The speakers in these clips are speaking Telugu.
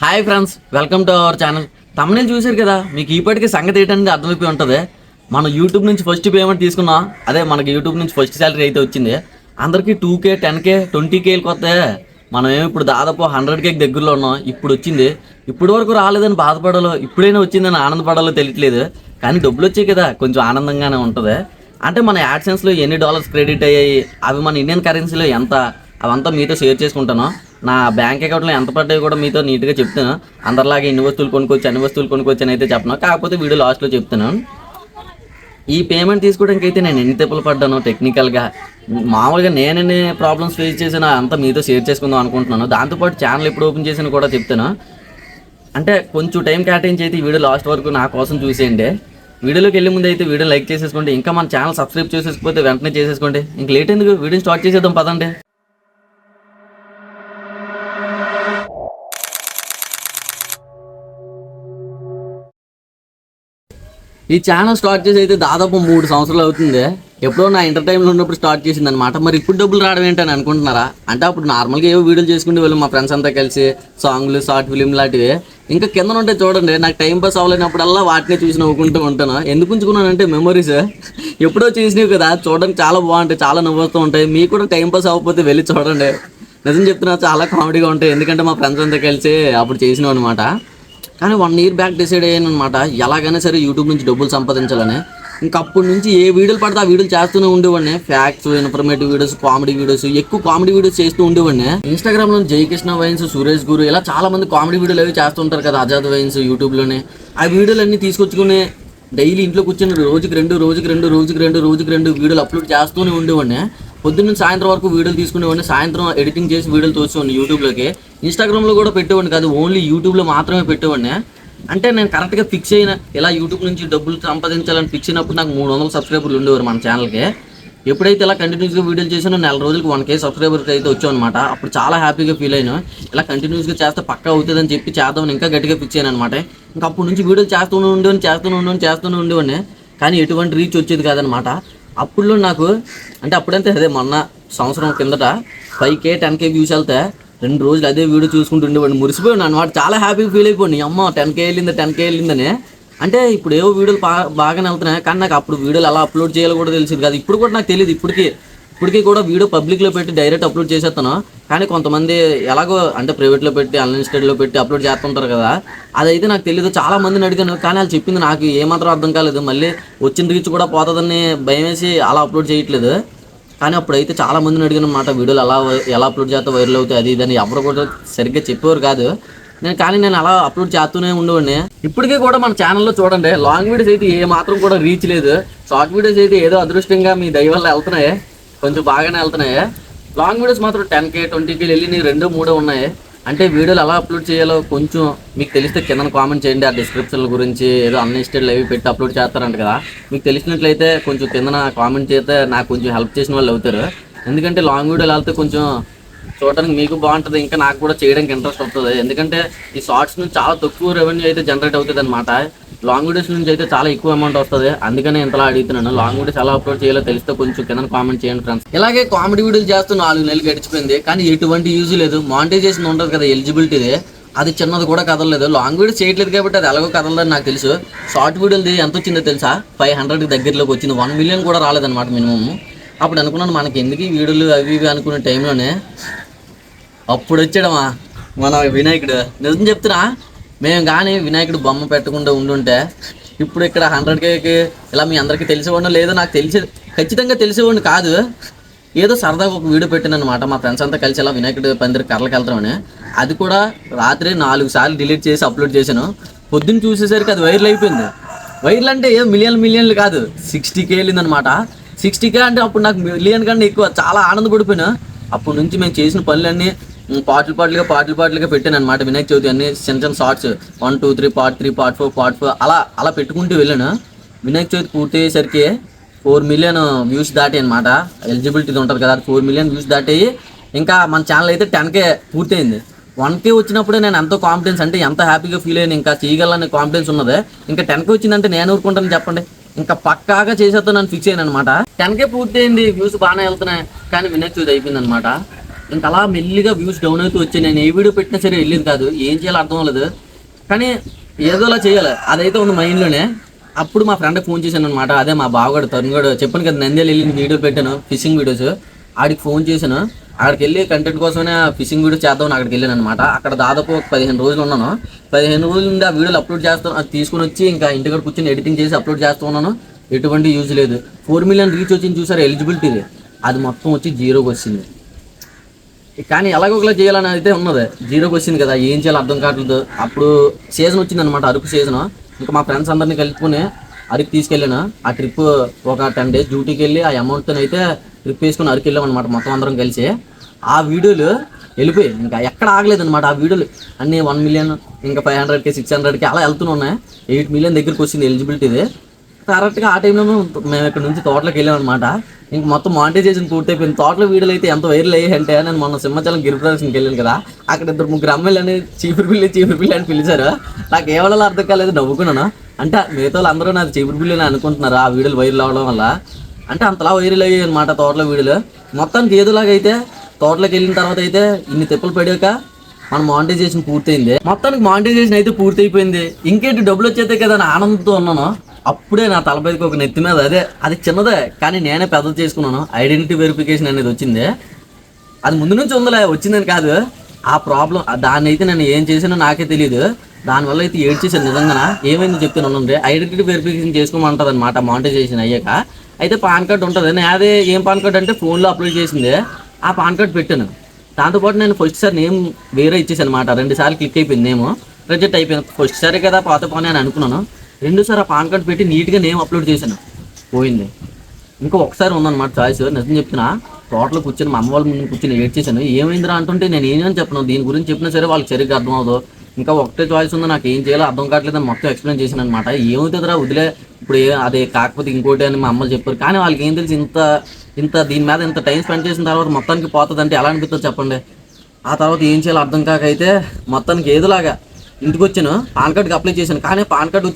Hi friends, welcome to our channel. తమనే చూశారు కదా, మీకు ఇప్పటికీ సంగతి ఏంటనేది అర్థమైపోయి ఉంటుంది. మనం యూట్యూబ్ నుంచి ఫస్ట్ పేమెంట్ తీసుకున్నాం, అదే మనకి యూట్యూబ్ నుంచి ఫస్ట్ శాలరీ అయితే వచ్చింది. అందరికీ 2K 10K 20K కొత్త. మనం ఏమి ఇప్పుడు దాదాపు 100K దగ్గరలో ఉన్నాం. ఇప్పుడు వచ్చింది, ఇప్పటి వరకు రాలేదని బాధపడాలో ఇప్పుడైనా వచ్చిందని ఆనందపడాలో తెలియట్లేదు. కానీ డబ్బులు వచ్చాయి కదా, కొంచెం ఆనందంగానే ఉంటుంది. అంటే మన యాడ్సెన్స్లో ఎన్ని డాలర్స్ క్రెడిట్ అయ్యాయి, అవి మన ఇండియన్ కరెన్సీలో ఎంత, అవంతా మీతో షేర్ చేసుకుంటాను. నా బ్యాంక్ అకౌంట్లో ఎంత పడ్డాయి కూడా మీతో నీట్గా చెప్తాను. అందరిలాగే ఇన్ని వస్తువులు కొనుక్కొచ్చి అన్ని వస్తువులు కొనుక్కొచ్చి అని అయితే చెప్పను, కాకపోతే వీడియో లాస్ట్లో చెప్తాను. ఈ పేమెంట్ తీసుకోవడానికి అయితే నేను ఎన్ని తిప్పలు పడ్డాను టెక్నికల్గా, మామూలుగా నేనెన్ని ప్రాబ్లమ్స్ ఫేస్ చేసినా అంతా మీతో షేర్ చేసుకుందాం అనుకుంటున్నాను. దాంతోపాటు ఛానల్ ఎప్పుడు ఓపెన్ చేసినా కూడా చెప్తాను. అంటే కొంచెం టైం కేటాయించి అయితే ఈ వీడియో లాస్ట్ వరకు నా కోసం చూసేయండి. వీడియోలోకి వెళ్ళే ముందు అయితే వీడియో లైక్ చేసేసుకోండి. ఇంకా మన ఛానల్ సబ్స్క్రైబ్ చేసేసుకోకపోతే వెంటనే చేసేసుకోండి. ఇంక లేట్ ఎందుకు, వీడియో స్టార్ట్ చేసేద్దాం పదండి. ఈ ఛానల్ స్టార్ట్ చేసి అయితే దాదాపు 3 సంవత్సరాలు అవుతుంది. ఎప్పుడో నా ఎంటర్టైన్మెంట్ ఉన్నప్పుడు స్టార్ట్ చేసింది అనమాట. మరి ఇప్పుడు డబ్బులు రావడం ఏంటని అనుకుంటున్నారా? అంటే అప్పుడు నార్మల్గా ఏవో వీడియోలు చేసుకుంటే వాళ్ళు మా ఫ్రెండ్స్ అంతా కలిసి సాంగ్లు, షార్ట్ ఫిలిం లాంటివి. ఇంకా కింద ఉంటే చూడండి, నాకు టైం పాస్ అవ్వలేనప్పుడల్లా వాటిని చూసి నవ్వుకుంటూ ఉంటాను. ఎందుకు ఉంచుకున్నానంటే మెమరీస్ ఎప్పుడో చేసినవి కదా, చూడడానికి చాలా బాగుంటాయి, చాలా నవ్వుతూ ఉంటాయి. మీకు కూడా టైం పాస్ అవ్వకపోతే వెళ్ళి చూడండి. నిజం చెప్తున్నా, చాలా కామెడీగా ఉంటాయి. ఎందుకంటే మా ఫ్రెండ్స్ అంతా కలిసి అప్పుడు చేసినాం అనమాట. కానీ 1 year బ్యాక్ డిసైడ్ అయ్యాను అనమాట, ఎలాగైనా సరే యూట్యూబ్ నుంచి డబ్బులు సంపాదించాలని. ఇంకా అప్పటి నుంచి ఏ వీడియోలు పడితే ఆ వీడియోలు చేస్తూనే ఉండేవాడిని. Facts, informative videos, comedy videos, ఎక్కువ కామెడీ వీడియోస్ చేస్తూ ఉండేవాడిని. ఇన్స్టాగ్రామ్లో జయకృష్ణ వైన్స్, సురేష్ గురు, ఇలా చాలా మంది కామెడీ వీడియోలు అవి చేస్తుంటారు కదా, ఆజాద్ వైన్స్ యూట్యూబ్లోనే. ఆ వీడియోలు అన్నీ తీసుకొచ్చుకుని డైలీ ఇంట్లో కూర్చొని రోజుకి రెండు వీడియోలు అప్లోడ్ చేస్తూనే ఉండేవాడిని. పొద్దున్న సాయంత్రం వరకు వీడియోలు తీసుకునేవాడిని. సాయంత్రం ఎడిటింగ్ చేసి వీడియోలు తోసేవాడిని యూట్యూబ్లోకి. ఇన్స్టాగ్రామ్లో కూడా పెట్టేవాడిని కాదు, ఓన్లీ యూట్యూబ్లో మాత్రమే పెట్టేవాడిని. అంటే నేను కరెక్ట్గా ఫిక్స్ అయిన ఇలా యూట్యూబ్ నుంచి డబ్బులు సంపాదించాలని ఫిక్స్ అయినప్పుడు నాకు 300 సబ్స్క్రైబర్లు ఉండేవారు మన ఛానల్కి. ఎప్పుడైతే ఇలా కంటిన్యూస్గా వీడియోలు చేసానో నెల రోజులకు 1K సబ్స్క్రైబర్స్ అయితే వచ్చాను అనమాట. అప్పుడు చాలా హ్యాపీగా ఫీల్ అయినా. ఇలా కంటిన్యూస్గా చేస్తే పక్కా అవుతుందని చెప్పి చేద్దామని ఇంకా గట్టిగా ఫిక్స్ అయ్యాను అనమాట. ఇంకా అప్పటి నుంచి వీడియోలు చేస్తూనే ఉండేవాడిని. కానీ ఎటువంటి రీచ్ వచ్చేది కాదనమాట. అప్పుడు నాకు అంటే అప్పుడంతే అదే మొన్న సంవత్సరం కిందట 5K 10K వ్యూస్ వెళ్తే 2 రోజులు అదే వీడియో చూసుకుంటూ ఉండేవాడిని. మురిసిపోయాను అనమాట, చాలా హ్యాపీగా ఫీల్ అయిపోయింది. అమ్మ 10K వెళ్ళిందని. అంటే ఇప్పుడు ఏవో వీడియోలు బాగానే వెళ్తున్నాయి, కానీ నాకు అప్పుడు వీడియోలు ఎలా అప్లోడ్ చేయాలో కూడా తెలిసింది కాదు. ఇప్పుడు కూడా నాకు తెలియదు. ఇప్పటికీ కూడా వీడియో పబ్లిక్లో పెట్టి డైరెక్ట్ అప్లోడ్ చేసేస్తాను. కానీ కొంతమంది ఎలాగో అంటే ప్రైవేట్లో పెట్టి అన్లిమిటెడ్లో పెట్టి అప్లోడ్ చేస్తుంటారు కదా, అదైతే నాకు తెలియదు. చాలా మందిని అడిగాను, కానీ వాళ్ళు చెప్పింది నాకు ఏమాత్రం అర్థం కాలేదు. మళ్ళీ వచ్చిన రీచ్ కూడా పోతుందని భయం వేసి అలా అప్లోడ్ చేయట్లేదు. కానీ అప్పుడైతే చాలా మందిని అడిగాను అన్నమాట, వీడియోలు ఎలా అప్లోడ్ చేస్తే వైరల్ అవుతాయి అది ఇదని. ఎవరు కూడా సరిగ్గా చెప్పేవారు కాదు. నేను అలా అప్లోడ్ చేస్తూనే ఉండేవాడిని. ఇప్పటికీ కూడా మన ఛానల్లో చూడండి, లాంగ్ వీడియోస్ అయితే ఏ మాత్రం కూడా రీచ్ లేదు. షార్ట్ వీడియోస్ అయితే ఏదో అదృష్టంగా మీ దయ వల్ల వెళ్తున్నాయి, కొంచెం బాగానే వెళ్తున్నాయి. లాంగ్ వీడియోస్ మాత్రం 10K 20K వెళ్ళి 2-3 ఉన్నాయి. అంటే వీడియోలు ఎలా అప్లోడ్ చేయాలో కొంచెం మీకు తెలిస్తే కింద కామెంట్ చేయండి. ఆ డిస్క్రిప్షన్ల గురించి ఏదో అన్ఇన్స్టెడ్ అవి పెట్టి అప్లోడ్ చేస్తారంట కదా, మీకు తెలిసినట్లయితే కొంచెం కింద కామెంట్ చేస్తే నాకు కొంచెం హెల్ప్ చేసిన వాళ్ళు అవుతారు. ఎందుకంటే లాంగ్ వీడియోలు వెళ్తే కొంచెం చూడడానికి మీకు బాగుంటుంది, ఇంకా నాకు కూడా చేయడానికి ఇంట్రెస్ట్ వస్తుంది. ఎందుకంటే ఈ షార్ట్స్ నుంచి చాలా తక్కువ రెవెన్యూ అయితే జనరేట్ అవుతుంది అనమాట. లాంగ్ వీడియోస్ నుంచి అయితే చాలా ఎక్కువ అమౌంట్ వస్తుంది. అందుకనే ఇంతలా అడుగుతున్నాను. లాంగ్ వీడియోస్ ఎలా అప్లోడ్ చేయాలో తెలిస్తే కొంచెం కింద కామెంట్ చేయండి ఫ్రెండ్స్. ఇలాగే కామెడీ వీడియోలు చేస్తూ 4 నెలలు గడిచిపోయింది, కానీ ఎటువంటి యూజ్ లేదు. మానిటైజేషన్ ఉంటుంది కదా ఎలిజిబిలిటీది, అది చిన్నది కూడా కదలలేదు. లాంగ్ వీడియోస్ చేయట్లేదు కాబట్టి అది ఎలాగో కదలదని నాకు తెలుసు. షార్ట్ వీడియోది ఎంత వచ్చిందో తెలుసా? 500 దగ్గరలోకి వచ్చింది. 1 million కూడా రాలేదన్నమాట మినిమం. అప్పుడు అనుకున్నాను మనకి ఎందుకు ఈ వీడియోలు అవి ఇవి అనుకునే టైంలోనే అప్పుడు వచ్చాడమ్మా మన వినాయకుడు. నిజం చెప్తున్నా, మేము కానీ వినాయకుడు బొమ్మ పెట్టకుండా ఉండుంటే ఇప్పుడు ఇక్కడ 100Kకి ఇలా మీ అందరికీ తెలిసేవాడిని లేదో నాకు ఖచ్చితంగా తెలిసేవాడిని కాదు. ఏదో సరదాగా ఒక వీడియో పెట్టాను అనమాట, మా ఫ్రెండ్స్ అంతా కలిసి ఇలా వినాయకుడు పందిరి కర్రలకు వెళ్తామని. అది కూడా రాత్రి 4 సార్లు డిలీట్ చేసి అప్లోడ్ చేశాను. పొద్దున్న చూసేసరికి అది వైరల్ అయిపోయింది. వైరల్ అంటే ఏదో మిలియన్లు కాదు, 60K వెళ్ళిందనమాట. 60K అంటే అప్పుడు నాకు మిలియన్ కన్నా ఎక్కువ, చాలా ఆనందపడిపోయినా. అప్పటి నుంచి మేము చేసిన పనులన్నీ పాటలుగా పెట్టాను అనమాట. వినాయక చవితి అన్ని చిన్న షార్ట్స్ 1 2 3 part 3 part 4 part 4 అలా పెట్టుకుంటూ వెళ్ళాను. వినాయక చవితి పూర్తి అయ్యేసరికి 4 million వ్యూస్ దాటి అనమాట. ఎలిజిబిలిటీ ఉంటుంది కదా, 4 million వ్యూస్ దాటి. ఇంకా మన ఛానల్ అయితే 10K పూర్తయింది. 1K వచ్చినప్పుడే నేను ఎంతో కాన్ఫిడెన్స్, అంటే ఎంత హ్యాపీగా ఫీల్ అయ్యాను. ఇంకా చేయగలనే కాన్ఫిడెన్స్ ఉన్నది. ఇంకా 10K వచ్చిందంటే నేను ఊరుకుంటాను చెప్పండి, ఇంకా పక్కాగా చేసేస్తాను నన్ను ఫిక్స్ అయ్యాను అనమాట. 10K పూర్తయింది, వ్యూస్ బాగానే వెళ్తున్నాయి. కానీ వినాయక చవితి అయిపోయింది అనమాట. ఇంకా అలా మెల్లిగా వ్యూస్ డౌన్ అవుతూ వచ్చాయి. నేను ఏ వీడియో పెట్టినా సరే వెళ్ళేది కాదు, ఏం చేయాలో అర్థం అవ్వలేదు. కానీ ఏదోలా చేయాలి అదైతే ఉంది మైండ్లోనే. అప్పుడు మా ఫ్రెండ్కి ఫోన్ చేశాను అనమాట. అదే మా బావగాడు తరుణ్ గడు, చెప్పాను కదా నంద్యాల వెళ్ళి వీడియో పెట్టాను ఫిషింగ్ వీడియోస్. ఆడికి ఫోన్ చేశాను. అక్కడికి వెళ్ళి కంటెంట్ కోసమే ఫిషింగ్ వీడియో చేద్దామని అక్కడికి వెళ్ళాను అనమాట. అక్కడ దాదాపు ఒక 15 రోజులు ఉన్నాను. 15 రోజుల నుండి ఆ వీడియోలు అప్లోడ్ చేస్తాను, అది తీసుకుని వచ్చి ఇంకా ఇంటికాడ కూర్చొని ఎడిటింగ్ చేసి అప్లోడ్ చేస్తూ ఉన్నాను. ఎటువంటి యూజ్ లేదు. 4 మిలియన్ రీచ్ వచ్చింది చూసారు ఎలిజిబిలిటీది, అది మొత్తం వచ్చి 0కి వచ్చింది. కానీ ఎలాగోలా చేయాలని అయితే ఉన్నది, 0కి వచ్చింది కదా, ఏం చేయాలో అర్థం కావట్లేదు. అప్పుడు సీజన్ వచ్చింది అనమాట, అరకు సీజన్. ఇంకా మా ఫ్రెండ్స్ అందరినీ కలుపుకొని అరకు తీసుకెళ్ళాను. ఆ ట్రిప్ ఒక 10 days డ్యూటీకి వెళ్ళి ఆ అమౌంట్తో అయితే ట్రిప్ వేసుకుని అరకు వెళ్ళాం అనమాట మొత్తం అందరం కలిసి. ఆ వీడియోలు వెళ్ళిపోయాయి, ఇంకా ఎక్కడ ఆగలేదు అనమాట. ఆ వీడియోలు అన్నీ 1 మిలియన్, ఇంకా 500K 600K అలా వెళ్తూనే ఉన్నాయి. 8 మిలియన్ దగ్గరికి వచ్చింది ఎలిజిబిలిటీది. కరెక్ట్గా ఆ టైంలో మేము ఇక్కడ నుంచి తోటలోకి వెళ్ళామన్నమాట. ఇంక మొత్తం మానిటైజేషన్ పూర్తయిపోయింది. తోటలో వీడియోలు అయితే ఎంత వైరల్ అయ్యాయంటే, నేను మొన్న సింహాచలం గిరి ప్రదర్శనకి వెళ్ళాను కదా, అక్కడ 2-3 అమ్మాయిలని చీపురు పిల్లి అని పిలిచారు. నాకు ఏవాళ్ళలో అర్థం కాలేదు, నవ్వుకున్నాను. అంటే మిగతా వాళ్ళు అందరూ నాకు చీపురు పిల్లి అని అనుకుంటున్నారు ఆ వీడియోలు వైరల్ అవ్వడం వల్ల. అంటే అంతలా వైరల్ అయ్యాయి అనమాట తోటలో వీడియోలు. మొత్తానికి ఏదోలాగా అయితే తోటలోకి వెళ్ళిన తర్వాత అయితే ఇన్ని తిప్పలు పడాక మన మానిటైజేషన్ పూర్తయింది. మొత్తానికి మానిటైజేషన్ అయితే పూర్తయిపోయింది. ఇంకేంటి డబ్బులు వచ్చేదే కదా అని ఆనందంతో ఉన్నాను. అప్పుడే నా తలపైకి ఒక నెత్తి మీద అది చిన్నదే కానీ నేనే పెద్దది చేసుకున్నాను. ఐడెంటిటీ వెరిఫికేషన్ అనేది వచ్చింది. అది ముందు నుంచి ఉందిలే, వచ్చిందని కాదు. ఆ ప్రాబ్లం దాన్ని అయితే నేను ఏం చేసానో నాకే తెలియదు. దానివల్ల అయితే ఏడ్చేసాను నిజంగా. ఏమైందో చెప్తాను. ఐడెంటిటీ వెరిఫికేషన్ చేసుకోమంటుంది అనమాట మానిటైజేషన్ అయ్యాక. అయితే పాన్ కార్డ్ ఉంటుంది. నేను అదే ఏం పాన్ కార్డ్ అంటే ఫోన్లో అప్లోడ్ చేసింది, ఆ పాన్ కార్డ్ పెట్టాను. దాంతోపాటు నేను ఫస్ట్ సారి నేమ్ వేరే ఇచ్చేసాను అనమాట. 2 సార్లు క్లిక్ అయిపోయింది, నేమ్ రిజెక్ట్ అయిపోయింది. ఫస్ట్ సారి కదా పాత పోనీ అని అనుకున్నాను. 2 సార్లు ఆ పాన్ కార్డ్ పెట్టి నీట్గా నేమ్ అప్లోడ్ చేశాను, పోయింది. ఇంకా ఒకసారి ఉందన్నమాట చాయిస్. నిజం చెప్తున్నా, తోటలో కూర్చొని మా అమ్మ వాళ్ళ ముందు కూర్చొని ఏడ్ చేశాను. ఏమైందిరా అంటుంటే నేను ఏమని చెప్పను, దీని గురించి చెప్పినా సరే వాళ్ళకి సరిగ్గా అర్థం అవ్వదు. ఇంకా ఒకటే చాయిస్ ఉంది, నాకు ఏం చేయాలో అర్థం కావట్లేదని మొత్తం ఎక్స్ప్లెయిన్ చేశాను అనమాట. ఏమవుతుందిరా వదిలే, ఇప్పుడు అదే కాకపోతే ఇంకోటి అని మా అమ్మలు చెప్పారు. కానీ వాళ్ళకి ఏం తెలిసి ఇంత దీని మీద ఇంత టైం స్పెండ్ చేసిన తర్వాత మొత్తానికి పోతుంది అంటే ఎలా అనిపిస్తుంది చెప్పండి. ఆ తర్వాత ఏం చేయాలో అర్థం కాక అయితే మొత్తానికి ఏదోలాగా ఇంటికి వచ్చాను. పాన్ కార్డ్కి అప్లై చేశాను. కానీ పాన్ కార్డ్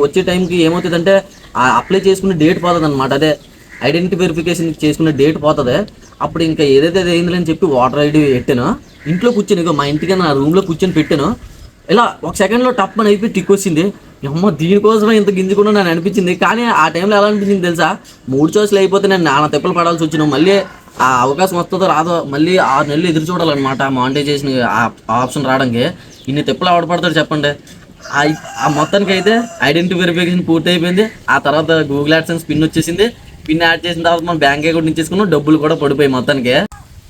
వచ్చే టైంకి ఏమవుతుందంటే ఆ అప్లై చేసుకునే డేట్ పోతుంది అనమాట. అదే ఐడెంటిటీ వెరిఫికేషన్ చేసుకునే డేట్ పోతుంది. అప్పుడు ఇంకా ఏదైతే అయిందని చెప్పి ఓటర్ ఐడి పెట్టాను. ఇంట్లో కూర్చొని ఇక మా ఇంటికి నా రూమ్లో కూర్చొని పెట్టాను. ఇలా ఒక సెకండ్లో టప్ అని అయిపోయి టిక్ వచ్చింది. అమ్మ దీనికోసమే ఇంత గింజుకుండా నాకు అనిపించింది. కానీ ఆ టైంలో ఎలా అనిపించింది తెలుసా, 3 చాయిస్లు అయిపోతే నేను నానా తిప్పలు పడాల్సి వచ్చిన. మళ్ళీ ఆ అవకాశం వస్తుందో రాదో, మళ్ళీ 6 నెలలు ఎదురు చూడాలన్నమాట మానిటైజేషన్ ఆప్షన్ రావడానికి. ఇన్ని తిప్పలు ఆవిడపడతాడు చెప్పండి. ఆ మొత్తానికి అయితే ఐడెంటిటీ వెరిఫికేషన్ పూర్తి అయిపోయింది. ఆ తర్వాత గూగుల్ యాడ్సెన్స్ పిన్ వచ్చేసింది. పిన్ యాడ్ చేసిన తర్వాత మనం బ్యాంక్ అకౌంట్ ఇచ్చేసుకున్నాం, డబ్బులు కూడా పడిపోయి మొత్తానికి.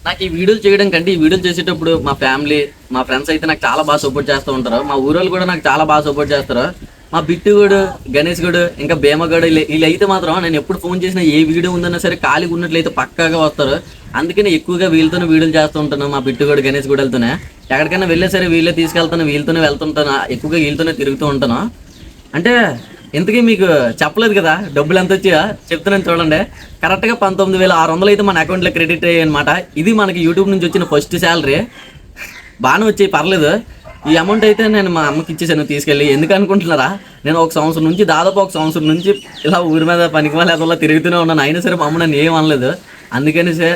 నాకు ఈ వీడియోలు చేయడం కంటే ఈ వీడియోలు చేసేటప్పుడు మా ఫ్యామిలీ, మా ఫ్రెండ్స్ అయితే నాకు చాలా బాగా సపోర్ట్ చేస్తూ ఉంటారు. మా ఊరోళ్ళు కూడా నాకు చాలా బాగా సపోర్ట్ చేస్తారు. మా బిట్టుగడు, గణేష్ గడు, ఇంకా భీమగడు, వీళ్ళు అయితే మాత్రం నేను ఎప్పుడు ఫోన్ చేసినా ఏ వీడియో ఉందన్నా సరే ఖాళీగా ఉన్నట్లయితే పక్కాగా వస్తారు. అందుకని ఎక్కువగా వీళ్ళతోనే వీడియోలు చేస్తూ ఉంటాను. మా బిట్టుగడు, గణేష్ గూడలతోనే ఎక్కడికైనా వెళ్ళే సరే వీళ్ళే తీసుకెళ్తాను, వీళ్ళతోనే వెళ్తుంటాను, ఎక్కువగా వీళ్ళతోనే తిరుగుతూ ఉంటాను. అంటే ఇంతకీ మీకు చెప్పలేదు కదా డబ్బులు ఎంత వచ్చాయో, చెప్తున్నాను చూడండి. కరెక్ట్గా 19,600 అయితే మన అకౌంట్లో క్రెడిట్ అయ్యాయి అనమాట. ఇది మనకి యూట్యూబ్ నుంచి వచ్చిన ఫస్ట్ శాలరీ. బాగానే వచ్చాయి, పర్లేదు. ఈ అమౌంట్ అయితే నేను మా అమ్మకి ఇచ్చేసాను తీసుకెళ్ళి. ఎందుకు అనుకుంటున్నారా, నేను ఒక సంవత్సరం నుంచి దాదాపు ఒక సంవత్సరం నుంచి ఇలా ఊరి మీద పనికి వాళ్ళ తిరుగుతూనే ఉన్నాను. అయినా సరే మా అమ్మ నన్ను ఏం అనలేదు. అందుకని సరే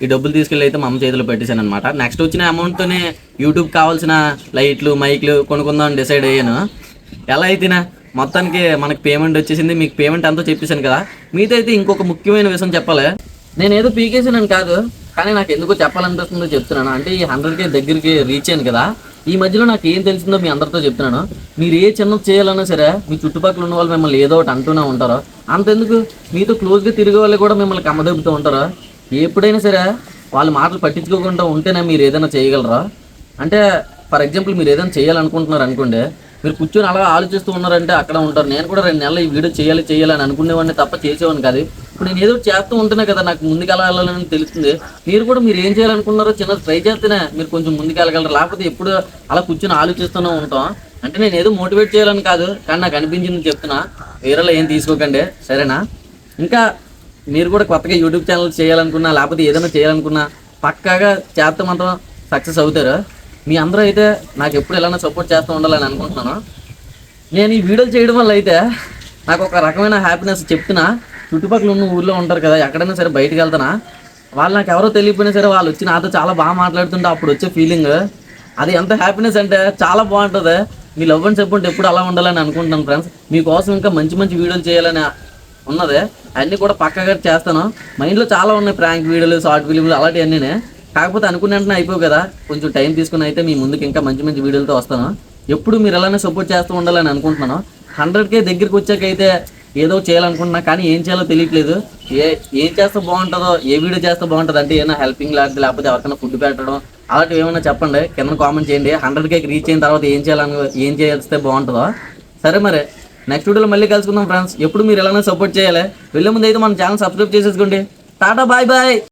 ఈ డబ్బులు తీసుకెళ్ళి అయితే మా అమ్మ చేతిలో పెట్టేశాను అనమాట. నెక్స్ట్ వచ్చిన అమౌంట్తోనే యూట్యూబ్ కావాల్సిన లైట్లు, మైక్లు కొనుక్కుందామని డిసైడ్ అయ్యాను. ఎలా అయితేనా మొత్తానికి మనకి పేమెంట్ వచ్చేసింది. మీకు పేమెంట్ అంతా చెప్పేశాను కదా. మీతో అయితే ఇంకొక ముఖ్యమైన విషయం చెప్పాలి. నేను ఏదో పీకేసానని కాదు, కానీ నాకు ఎందుకో చెప్పాలనిపిస్తుందో చెప్తున్నాను. అంటే ఈ 100K దగ్గరికి రీచ్ అయ్యాను కదా, ఈ మధ్యలో నాకు ఏం తెలిసిందో మీ అందరితో చెప్తున్నాను. మీరు ఏ చిన్నది చేయాలన్నా సరే మీ చుట్టుపక్కల ఉన్న వాళ్ళు మిమ్మల్ని ఏదో ఒకటి అంటూనే ఉంటారు. అంతెందుకు మీతో క్లోజ్గా తిరిగే వాళ్ళు కూడా మిమ్మల్ని కమ్మదొబ్బుతూ ఉంటారు. ఎప్పుడైనా సరే వాళ్ళ మాటలు పట్టించుకోకుండా ఉంటేనే మీరు ఏదైనా చేయగలరా. అంటే ఫర్ ఎగ్జాంపుల్ మీరు ఏదైనా చేయాలనుకుంటున్నారు అనుకోండి, మీరు కూర్చొని అలా ఆలోచిస్తూ ఉన్నారంటే అక్కడ ఉంటారు. నేను కూడా 2 నెలలు ఈ వీడియో చేయాలని అనుకునేవాడిని తప్ప చేసేవాడిని కాదు. ఇప్పుడు నేను ఏదో చేస్తూ ఉంటేనే కదా నాకు ముందుకు ఎలా వెళ్ళాలని తెలుస్తుంది. మీరు ఏం చేయాలనుకున్నారో చిన్నది ట్రై చేస్తేనే మీరు కొంచెం ముందుకు వెళ్ళగలరు. లేకపోతే ఎప్పుడు అలా కూర్చొని ఆలోచిస్తూనే ఉంటాం. అంటే నేను ఏదో మోటివేట్ చేయాలని కాదు, కానీ నాకు అనిపించింది చెప్తున్నా. వేరేలా ఏం తీసుకోకండి, సరేనా. ఇంకా మీరు కూడా కొత్తగా యూట్యూబ్ ఛానల్ చేయాలనుకున్నా, లేకపోతే ఏదైనా చేయాలనుకున్నా పక్కాగా చేస్తే మాత్రం సక్సెస్ అవుతారు. మీ అందరూ అయితే నాకు ఎప్పుడు ఎలానో సపోర్ట్ చేస్తూ ఉండాలని అనుకుంటున్నాను. నేను ఈ వీడియోలు చేయడం వల్ల అయితే నాకు ఒక రకమైన హ్యాపీనెస్ చెప్తున్నా. చుట్టుపక్కల ఉన్న ఊర్లో ఉంటారు కదా, ఎక్కడైనా సరే బయటకు వెళ్తానా వాళ్ళు నాకు ఎవరో తెలియకపోయినా సరే వాళ్ళు వచ్చి నాతో చాలా బాగా మాట్లాడుతుంటే అప్పుడు వచ్చే ఫీలింగ్ అది ఎంత హ్యాపీనెస్ అంటే చాలా బాగుంటుంది. మీ లవ్ అండ్ సపోర్ట్ ఎప్పుడు అలా ఉండాలని అనుకుంటున్నాను ఫ్రెండ్స్. మీకోసం ఇంకా మంచి మంచి వీడియోలు చేయాలని ఉన్నది. అన్నీ కూడా పక్కగా చేస్తాను. మైండ్లో చాలా ఉన్నాయి, ప్రాంక్ వీడియోలు, షార్ట్ ఫిలింలు అలాంటివన్నీ. కాకపోతే అనుకున్న వెంటనే అయిపోవు కదా, కొంచెం టైం తీసుకుని అయితే మీ ముందుకు ఇంకా మంచి మంచి వీడియోలతో వస్తాను. ఎప్పుడు మీరు అలానే సపోర్ట్ చేస్తూ ఉండాలని అనుకుంటున్నాను. 100K దగ్గరికి వచ్చాకైతే ఏదో చేయాలనుకుంటున్నా, కానీ ఏం చేయాలో తెలియట్లేదు. ఏం చేస్తే బాగుంటుందో, ఏ వీడియో చేస్తే బాగుంటుంది అంటే ఏమైనా హెల్పింగ్ లాంటిది, లేకపోతే ఎవరికైనా ఫుడ్ పెట్టడం అలాంటివి ఏమైనా చెప్పండి, కింద కామెంట్ చేయండి. 100K రీచ్ అయిన తర్వాత ఏం చేస్తే బాగుంటుందో. సరే మరి నెక్స్ట్ వీడియోలో మళ్ళీ కలుసుకుందాం ఫ్రెండ్స్. ఎప్పుడు మీరు ఎలానే సపోర్ట్ చేయాలి. వెళ్ళే ముందు అయితే మన ఛానల్ సబ్స్క్రైబ్ చేసేసుకోండి. Tata bye bye.